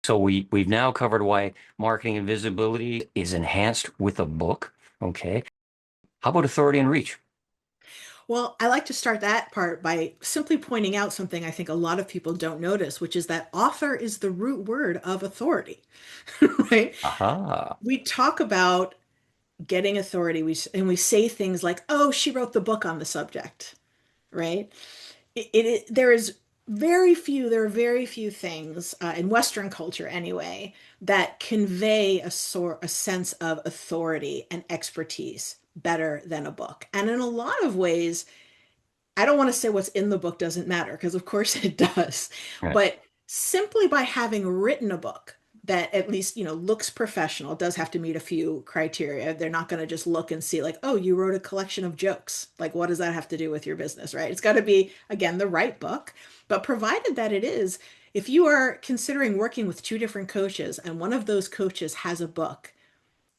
So we've now covered why marketing and visibility is enhanced with a book. Okay. How about authority and reach? Well, I like to start that part by simply pointing out something I think a lot of people don't notice, which is that author is the root word of authority, right? Aha. We talk about getting authority, and we say things like, "Oh, she wrote the book on the subject," right? There is there are very few things in Western culture anyway that convey a sense of authority and expertise better than a book. And in a lot of ways, I don't want to say what's in the book doesn't matter, because of course it does. Right. But simply by having written a book that at least, looks professional, it does have to meet a few criteria. They're not going to just look and see like, oh, you wrote a collection of jokes. Like, what does that have to do with your business, right? It's got to be, again, the right book. But provided that it is, if you are considering working with two different coaches and one of those coaches has a book,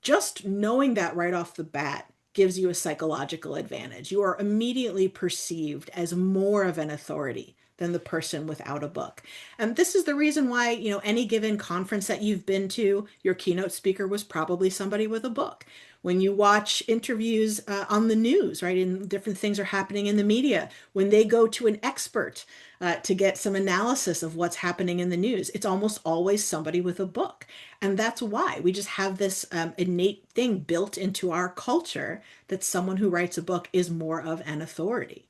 just knowing that right off the bat gives you a psychological advantage. You are immediately perceived as more of an authority than the person without a book. And this is the reason why, any given conference that you've been to, your keynote speaker was probably somebody with a book. When you watch interviews on the news, right, and different things are happening in the media, when they go to an expert to get some analysis of what's happening in the news, it's almost always somebody with a book. And that's why we just have this innate thing built into our culture that someone who writes a book is more of an authority.